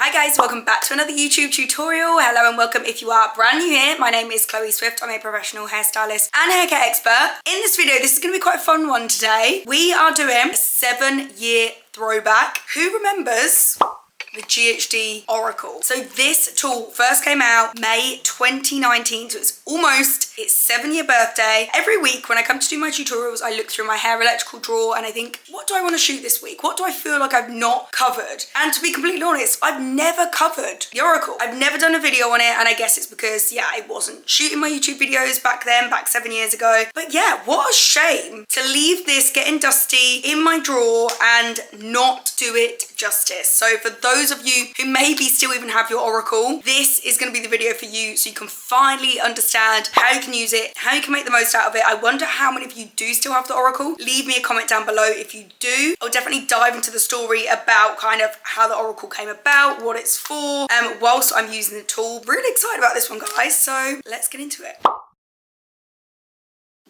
Hi guys, welcome back to another YouTube tutorial. Hello and welcome if you are brand new here. My name is Chloe Swift. I'm a professional hairstylist and hair care expert. In this video, this is going to be quite a fun one today. We are doing a 7-year throwback. Who remembers the GHD Oracle? So this tool first came out May 2019, so it's almost its 7-year birthday. Every week when I come to do my tutorials, I look through my hair electrical drawer and I think, what do I want to shoot this week? What do I feel like I've not covered? And to be completely honest, I've never covered the Oracle. I've never done a video on it, and I guess it's because, yeah, I wasn't shooting my YouTube videos back then, back 7 years ago. But yeah, what a shame to leave this getting dusty in my drawer and not do it justice. So for those of you who maybe still even have your Oracle, this is going to be the video for you, so you can finally understand how you can use it, how you can make the most out of it. I wonder how many of you do still have the Oracle. Leave me a comment down below if you do. I'll definitely dive into the story about kind of how the Oracle came about, what it's for, whilst I'm using the tool. Really excited about this one, guys, so let's get into it.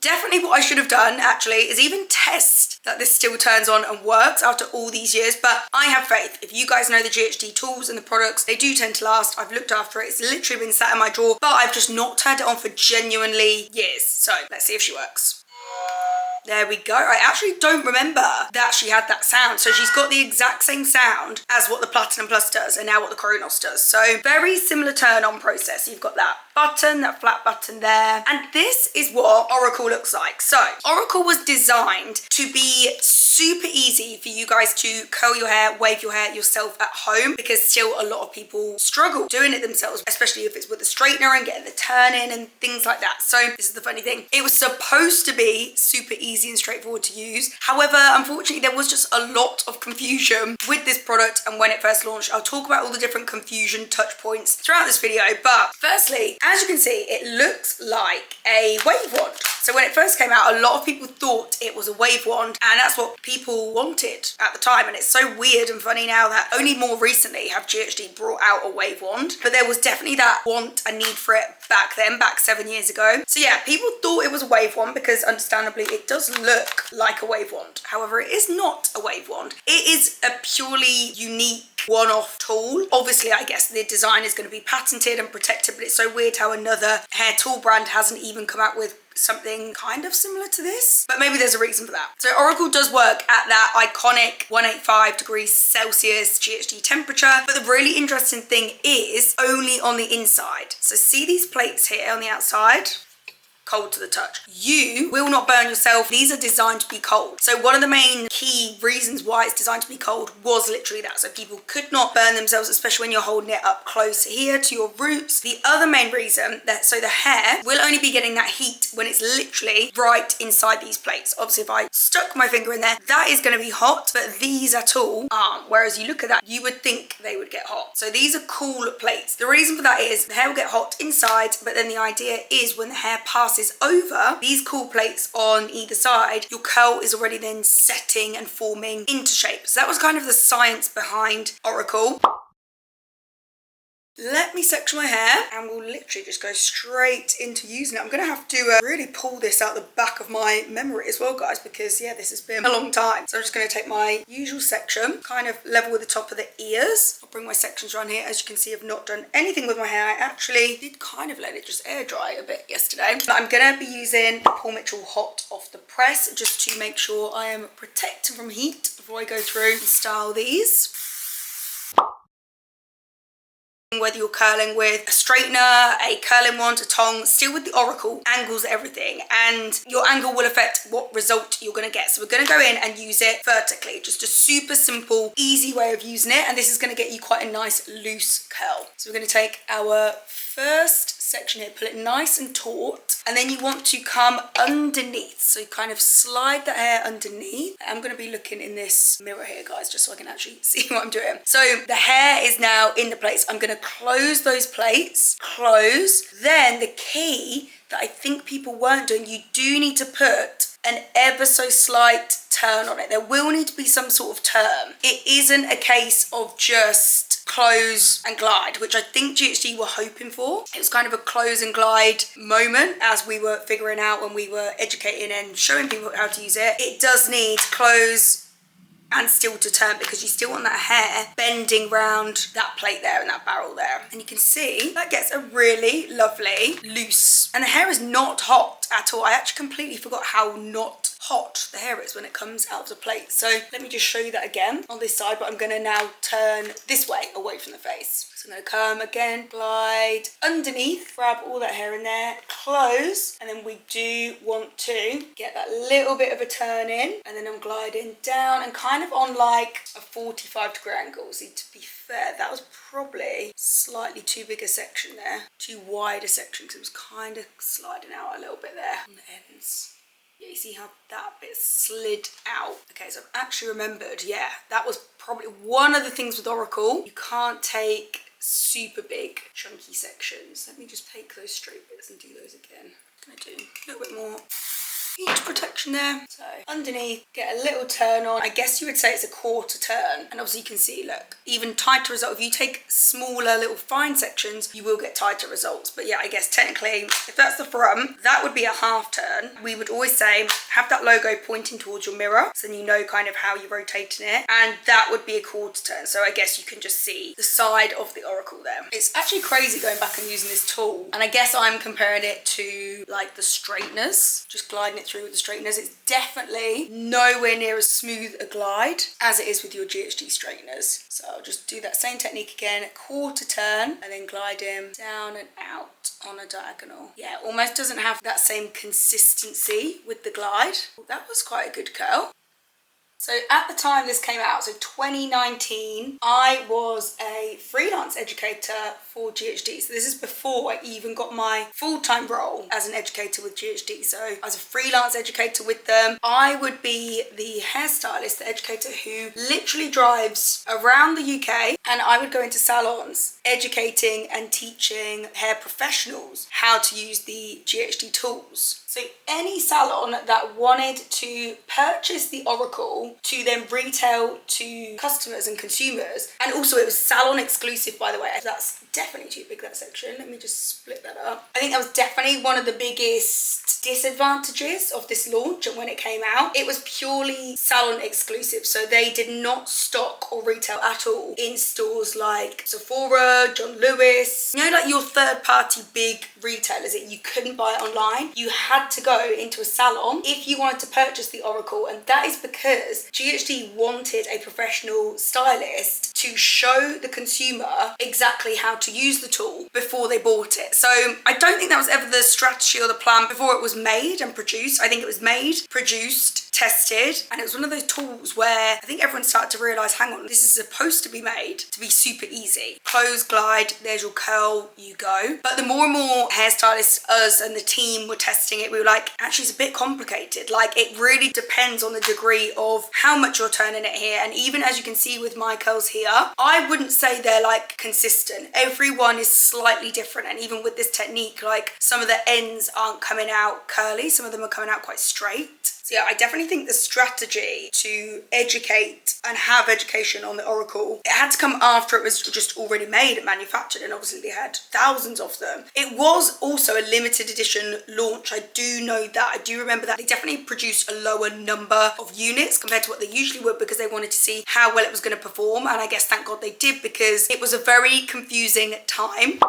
Definitely what I should have done actually is even test that this still turns on and works after all these years, but I have faith. If you guys know the GHD tools and the products, they do tend to last. I've looked after it. It's literally been sat in my drawer, but I've just not turned it on for genuinely years. So let's see if she works. There we go. I actually don't remember that she had that sound. So she's got the exact same sound as what the Platinum Plus does and now what the Chronos does. So very similar turn on process. You've got that button, that flat button there. And this is what Oracle looks like. So Oracle was designed to be super easy for you guys to curl your hair, wave your hair yourself at home, because still a lot of people struggle doing it themselves, especially if it's with a straightener and getting the turn in and things like that. So this is the funny thing. It was supposed to be super easy and straightforward to use. However, unfortunately, there was just a lot of confusion with this product, and when it first launched, I'll talk about all the different confusion touch points throughout this video. But firstly, as you can see, it looks like a wave wand. So when it first came out, a lot of people thought it was a wave wand, and that's what people wanted at the time. And it's so weird and funny now that only more recently have GHD brought out a wave wand, but there was definitely that want and need for it back then, back 7 years ago. So yeah, people thought it was a wave wand because understandably it does look like a wave wand. However, it is not a wave wand. It is a purely unique one-off tool. Obviously, I guess the design is going to be patented and protected, but it's so weird how another hair tool brand hasn't even come out with something kind of similar to this, but maybe there's a reason for that. So Oracle does work at that iconic 185 degrees Celsius GHD temperature, but the really interesting thing is only on the inside. So see these plates here on the outside? Cold to the touch. You will not burn yourself. These are designed to be cold. So one of the main key reasons why it's designed to be cold was literally that. So people could not burn themselves, especially when you're holding it up close here to your roots. The other main reason that, so the hair will only be getting that heat when it's literally right inside these plates. Obviously, if I stuck my finger in there, that is going to be hot, but these at all aren't. Whereas you look at that, you would think they would get hot. So these are cool plates. The reason for that is the hair will get hot inside, but then the idea is when the hair passes over these cool plates on either side, your curl is already then setting and forming into shape. So that was kind of the science behind Oracle. Let me section my hair and we'll literally just go straight into using it. I'm going to have to really pull this out the back of my memory as well, guys, because yeah, this has been a long time. So I'm just going to take my usual section, kind of level with the top of the ears. I'll bring my sections around here. As you can see, I've not done anything with my hair. I actually did kind of let it just air dry a bit yesterday. But I'm going to be using Paul Mitchell Hot off the press just to make sure I am protected from heat before I go through and style these. Whether you're curling with a straightener, a curling wand, a tong, still with the Oracle, angles everything, and your angle will affect what result you're going to get. So we're going to go in and use it vertically, just a super simple, easy way of using it, and this is going to get you quite a nice loose curl. So we're going to take our first section here, pull it nice and taut, and then you want to come underneath, so you kind of slide the hair underneath. I'm going to be looking in this mirror here, guys, just so I can actually see what I'm doing. So the hair is now in the plates. I'm going to close those plates, close. Then the key that I think people weren't doing, you do need to put an ever so slight turn on it. There will need to be some sort of turn. It isn't a case of just close and glide, which I think GHD were hoping for. It was kind of a close and glide moment as we were figuring out when we were educating and showing people how to use it. It does need close and still to turn, because you still want that hair bending round that plate there and that barrel there. And you can see that gets a really lovely loose, and the hair is not hot at all. I actually completely forgot how not hot the hair is when it comes out of the plate. So let me just show you that again on this side, but I'm going to now turn this way away from the face. So I'm going to come again, glide underneath, grab all that hair in there, close, and then we do want to get that little bit of a turn in, and then I'm gliding down and kind of on like a 45-degree angle. See, to be fair, that was probably slightly too big a section there, too wide a section, because it was kind of sliding out a little bit there on the ends. Yeah, you see how that bit slid out? Okay, so I've actually remembered, yeah, that was probably one of the things with Oracle. You can't take super big chunky sections. Let me just take those straight bits and do those again. I'm gonna do a little bit more heat protection there. So underneath, get a little turn on. I guess you would say it's a quarter turn. And obviously you can see, look, even tighter result. If you take smaller little fine sections, you will get tighter results. But yeah, I guess technically, if that's the front, that would be a half turn. We would always say, have that logo pointing towards your mirror, so then you know kind of how you're rotating it. And that would be a quarter turn. So I guess you can just see the side of the Oracle there. It's actually crazy going back and using this tool. And I guess I'm comparing it to like the straighteners, just gliding it through with the straighteners. It's definitely nowhere near as smooth a glide as it is with your GHD straighteners. So I'll just do that same technique again, quarter turn, and then glide him down and out on a diagonal. Yeah, it almost doesn't have that same consistency with the glide. That was quite a good curl. So at the time this came out, so 2019, I was a freelance educator for GHD. So this is before I even got my full-time role as an educator with GHD. So I was a freelance educator with them. I would be the hairstylist, the educator who literally drives around the UK, and I would go into salons educating and teaching hair professionals how to use the GHD tools. So any salon that wanted to purchase the Oracle to then retail to customers and consumers, and also it was salon exclusive, by the way. That's definitely too big, that section. Let me just split that up. I think that was definitely one of the biggest disadvantages of this launch. And when it came out, it was purely salon exclusive. So they did not stock or retail at all in stores like Sephora, John Lewis, you know, like your third party big retailers that you couldn't buy it online. You had to go into a salon if you wanted to purchase the Oracle, and that is because GHD wanted a professional stylist to show the consumer exactly how to use the tool before they bought it. So I don't think that was ever the strategy or the plan before it was made and produced. I think it was made, produced, tested, and it was one of those tools where I think everyone started to realise, hang on, this is supposed to be made to be super easy. Close, glide, there's your curl, you go. But the more and more hairstylists, us and the team were testing it, we were like, actually it's a bit complicated. Like, it really depends on the degree of how much you're turning it here. And even as you can see with my curls here, I wouldn't say they're like consistent. Everyone is slightly different, and even with this technique, like some of the ends aren't coming out curly, some of them are coming out quite straight. So yeah, I definitely think the strategy to educate and have education on the Oracle, it had to come after it was just already made and manufactured, and obviously they had thousands of them. It was also a limited edition launch. I do know that. I do remember that they definitely produced a lower number of units compared to what they usually would, because they wanted to see how well it was going to perform, and I guess thank God they did, because it was a very confusing time.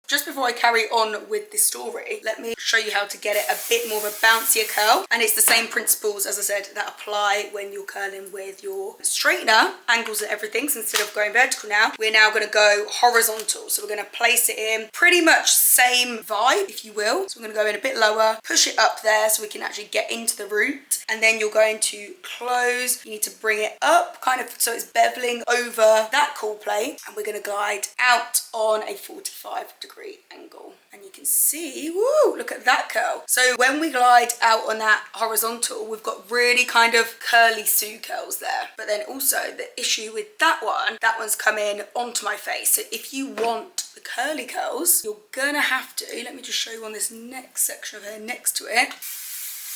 Just before I carry on with this story, let me show you how to get it a bit more of a bouncier curl. And it's the same principles, as I said, that apply when you're curling with your straightener, angles and everything. So instead of going vertical now, we're now going to go horizontal. So we're going to place it in pretty much same vibe, if you will. So we're going to go in a bit lower, push it up there so we can actually get into the root. And then you're going to close. You need to bring it up kind of so it's beveling over that cool plate. And we're going to glide out on a 45-degree angle, and you can see, woo, look at that curl. So when we glide out on that horizontal, we've got really kind of curly Sue curls there. But then also the issue with that one's coming onto my face. So if you want the curly curls, you're gonna have to, let me just show you on this next section of hair next to it,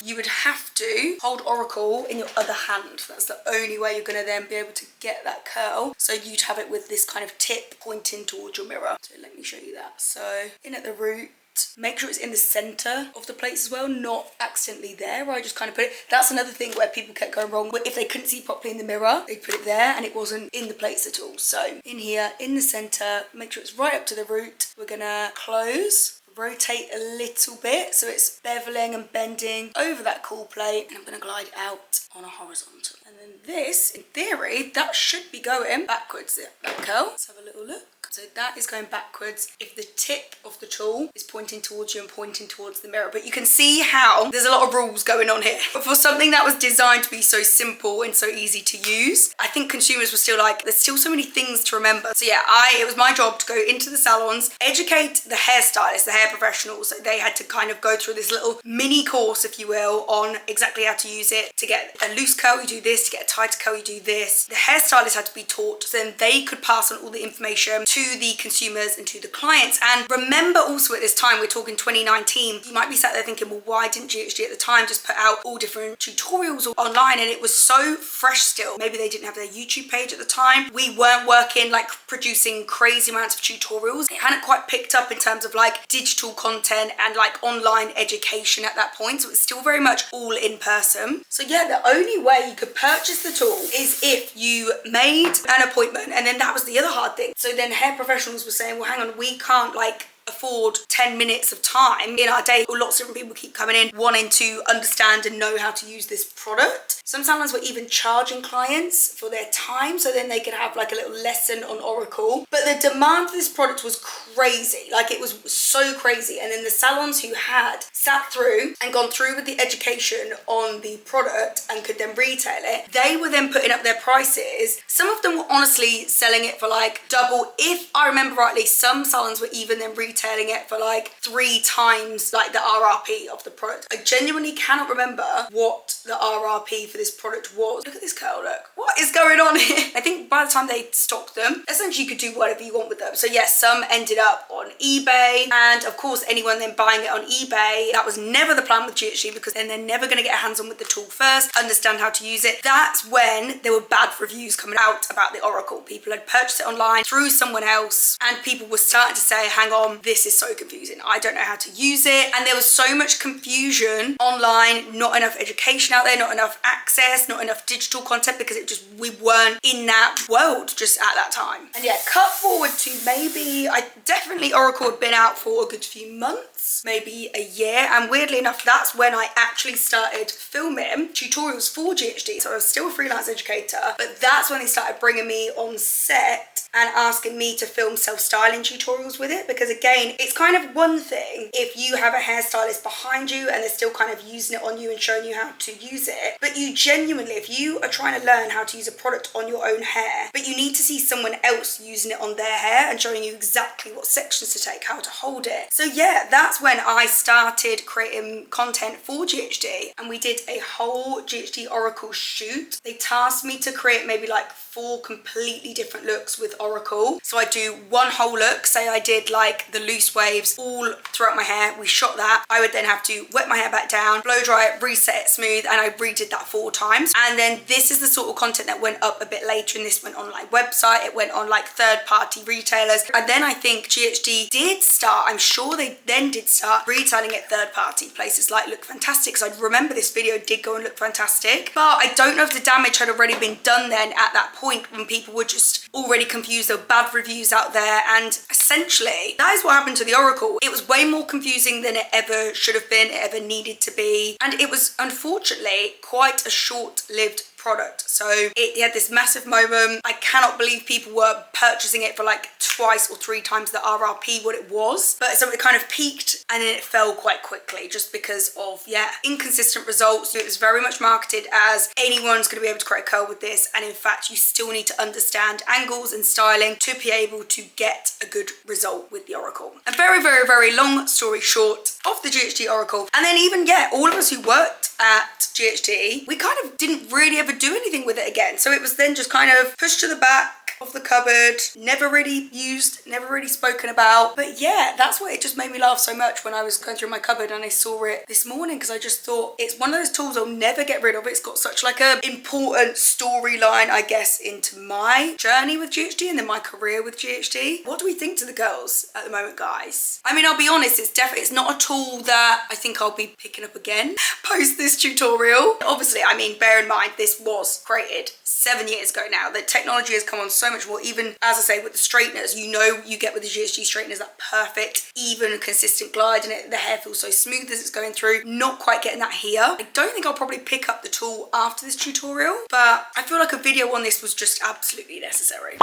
you would have to hold Oracle in your other hand. That's the only way you're going to then be able to get that curl. So you'd have it with this kind of tip pointing towards your mirror. So let me show you that. So in at the root, make sure it's in the center of the plates as well, not accidentally there where I just kind of put it. That's another thing where people kept going wrong. If they couldn't see properly in the mirror, they'd put it there and it wasn't in the plates at all. So in here, in the center, make sure it's right up to the root. We're gonna close, rotate a little bit so it's beveling and bending over that cool plate, and I'm going to glide out on a horizontal. And then this, in theory, that should be going backwards, that curl. Let's have a little look. So that is going backwards if the tip of the tool is pointing towards you and pointing towards the mirror. But you can see how there's a lot of rules going on here. But for something that was designed to be so simple and so easy to use, I think consumers were still like, there's still so many things to remember. So yeah, it was my job to go into the salons, educate the hairstylists, the hair professionals. So they had to kind of go through this little mini course, if you will, on exactly how to use it. To get a loose curl, you do this. To get a tighter curl, you do this. The hairstylists had to be taught, so then they could pass on all the information to the consumers and to the clients. And remember also at this time, we're talking 2019, you might be sat there thinking, well, why didn't GHD at the time just put out all different tutorials online? And it was so fresh still. Maybe they didn't have their YouTube page at the time. We weren't working like producing crazy amounts of tutorials. It hadn't quite picked up in terms of like digital content and like online education at that point. So it's still very much all in person. So yeah, the only way you could purchase the tool is if you made an appointment. And then that was the other hard thing. So then hair professionals were saying, well, hang on, we can't like afford 10 minutes of time in our day. Lots of different people keep coming in wanting to understand and know how to use this product. Some salons were even charging clients for their time so then they could have like a little lesson on Oracle. But the demand for this product was crazy. Like it was so crazy. And then the salons who had sat through and gone through with the education on the product and could then retail it, they were then putting up their prices. Some of them were honestly selling it for like double. If I remember rightly, some salons were even then retailing it for like 3 times like the RRP of the product. I genuinely cannot remember what the RRP for this product was. Look at this curl, look. What is going on here? I think by the time they stocked them, essentially you could do whatever you want with them. So yes, some ended up on eBay, and of course anyone then buying it on eBay, that was never the plan with GHD, because then they're never going to get hands on with the tool first, understand how to use it. That's when there were bad reviews coming out about the Oracle. People had purchased it online through someone else and people were starting to say, hang on, this is so confusing. I don't know how to use it. And there was so much confusion online, not enough education out there, not enough access, not enough digital content, because we weren't in that world just at that time. And yeah, cut forward to maybe, definitely Oracle had been out for a good few months, maybe a year. And weirdly enough, that's when I actually started filming tutorials for GHD. So I was still a freelance educator, but that's when they started bringing me on set and asking me to film self-styling tutorials with it. Because again, it's kind of one thing if you have a hairstylist behind you and they're still kind of using it on you and showing you how to use it, but you genuinely, if you are trying to learn how to use a product on your own hair, but you need to see someone else using it on their hair and showing you exactly what sections to take, how to hold it. So yeah, that's when I started creating content for GHD, and we did a whole GHD Oracle shoot. They tasked me to create maybe like 4 completely different looks with Oracle. So I do one whole look, say I did like the loose waves all throughout my hair, we shot that. I would then have to wet my hair back down, blow dry it, reset it smooth, and I redid that 4 times. And then this is the sort of content that went up a bit later, and this went on like website, it went on like third-party retailers. And then I think GHD did start, I'm sure they then did start retailing at third-party places like Look Fantastic, because I remember this video did go and Look Fantastic, but I don't know if the damage had already been done then at that point when people were just already confused. There were bad reviews out there, and essentially that is what happened to the Oracle. It was way more confusing than it ever should have been, it ever needed to be, and it was unfortunately quite a short-lived product. So it had this massive moment. I cannot believe people were purchasing it for like 2 or 3 times the RRP what it was. But so it kind of peaked and then it fell quite quickly just because of, yeah, inconsistent results. It was very much marketed as anyone's going to be able to create a curl with this, and in fact you still need to understand angles and styling to be able to get a good result with the Oracle. A very, very, very long story short of the GHD Oracle. And then even, yeah, all of us who worked at GHD, we kind of didn't really ever ever do anything with it again. So it was then just kind of pushed to the back of the cupboard, never really used, never really spoken about. But yeah, that's why it just made me laugh so much when I was going through my cupboard and I saw it this morning, because I just thought it's one of those tools I'll never get rid of. It's got such like a important storyline, I guess, into my journey with GHD and then my career with GHD. What do we think to the girls at the moment, guys? I mean, I'll be honest, it's not a tool that I think I'll be picking up again post this tutorial. Obviously, I mean, bear in mind, this was created 7 years ago now. The technology has come on so much more. Even, as I say, with the straighteners, you know, you get with the GHD straighteners that perfect, even, consistent glide, and the hair feels so smooth as it's going through. Not quite getting that here. I don't think I'll probably pick up the tool after this tutorial, but I feel like a video on this was just absolutely necessary.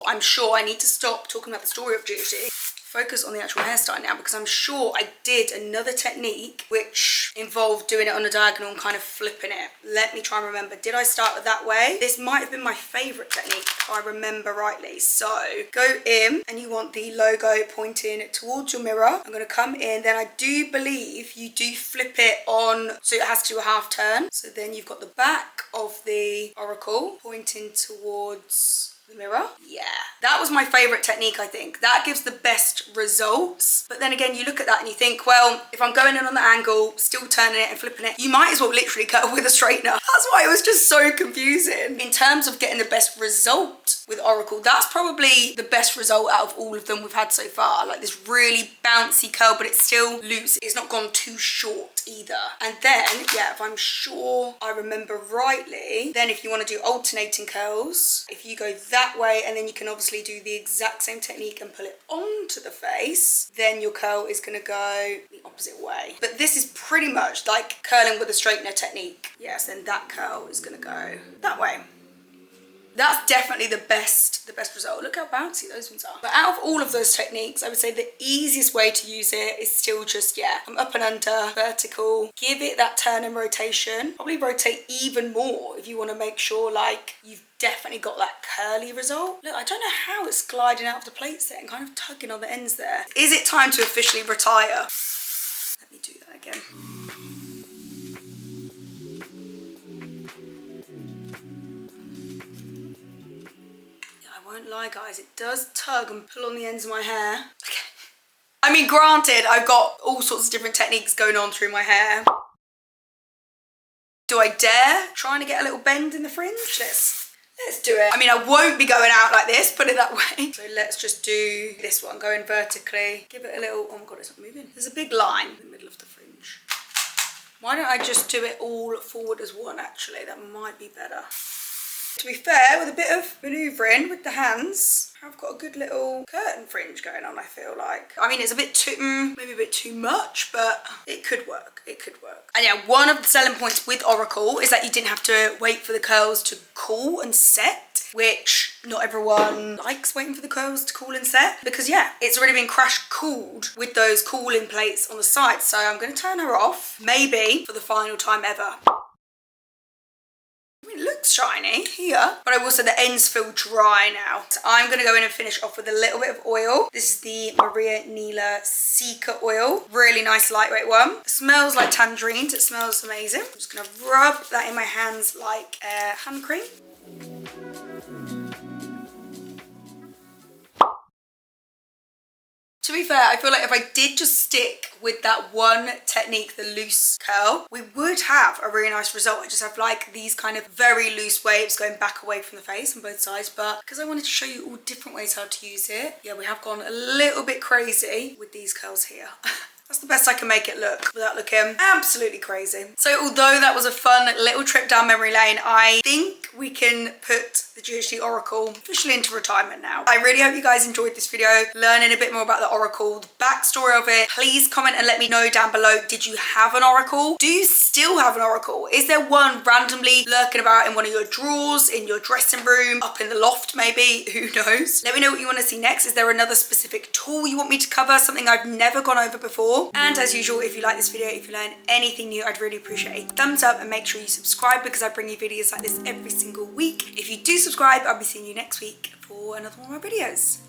I'm sure I need to stop talking about the story of GHD. Focus on the actual hairstyle now, because I'm sure I did another technique which involved doing it on a diagonal and kind of flipping it. Let me try and remember. Did I start with that way? This might have been my favorite technique if I remember rightly. So go in and you want the logo pointing towards your mirror. I'm going to come in, then I do believe you do flip it on, so it has to do a half turn. So then you've got the back of the oracle pointing towards the mirror. Yeah, that was my favorite technique. I think that gives the best results. But then again, you look at that and you think, well, if I'm going in on the angle, still turning it and flipping it, you might as well literally cut with a straightener. That's why it was just so confusing. In terms of getting the best result with oracle, that's probably the best result out of all of them we've had so far. Like this really bouncy curl, but it's still loose. It's not gone too short either. And then, yeah, if I'm sure I remember rightly, then if you want to do alternating curls, if you go that way and then you can obviously do the exact same technique and pull it onto the face, then your curl is going to go the opposite way. But this is pretty much like curling with a straightener technique. Yes, then that curl is going to go that way. That's definitely the best result. Look how bouncy those ones are. But out of all of those techniques, I would say the easiest way to use it is still just, yeah, from up and under, vertical, give it that turn and rotation. Probably rotate even more if you want to make sure like you've definitely got that curly result. Look, I don't know how it's gliding out of the plates there and kind of tugging on the ends there. Is it time to officially retire? Let me do that again. I won't lie, guys, it does tug and pull on the ends of my hair. Okay. I mean, granted, I've got all sorts of different techniques going on through my hair. Do I dare trying to get a little bend in the fringe? Let's do it. I mean, I won't be going out like this, put it that way. So let's just do this one, going vertically. Give it a little, oh my God, it's not moving. There's a big line in the middle of the fringe. Why don't I just do it all forward as one, actually? That might be better. To be fair, with a bit of manoeuvring with the hands, I've got a good little curtain fringe going on, I feel like. I mean, it's a bit too, maybe a bit too much, but it could work. It could work. And yeah, one of the selling points with Oracle is that you didn't have to wait for the curls to cool and set, which not everyone likes waiting for the curls to cool and set, because yeah, it's already been crash cooled with those cooling plates on the side. So I'm going to turn her off, maybe for the final time ever. It looks shiny here, but I will say the ends feel dry now. So I'm going to go in and finish off with a little bit of oil. This is the Maria Nila Seeker oil. Really nice lightweight one. It smells like tangerines. It smells amazing. I'm just going to rub that in my hands like hand cream. To be fair, I feel like if I did just stick with that one technique, the loose curl, we would have a really nice result. I just have like these kind of very loose waves going back away from the face on both sides. But because I wanted to show you all different ways how to use it, yeah, we have gone a little bit crazy with these curls here. That's the best I can make it look without looking absolutely crazy. So although that was a fun little trip down memory lane, I think we can put the GHD Oracle officially into retirement now. I really hope you guys enjoyed this video, learning a bit more about the Oracle, the backstory of it. Please comment and let me know down below, did you have an Oracle? Do you still have an Oracle? Is there one randomly lurking about in one of your drawers, in your dressing room, up in the loft maybe? Who knows? Let me know what you want to see next. Is there another specific tool you want me to cover, something I've never gone over before? And as usual, if you like this video, if you learn anything new, I'd really appreciate a thumbs up, and make sure you subscribe because I bring you videos like this every single week. If you do subscribe, I'll be seeing you next week for another one of my videos.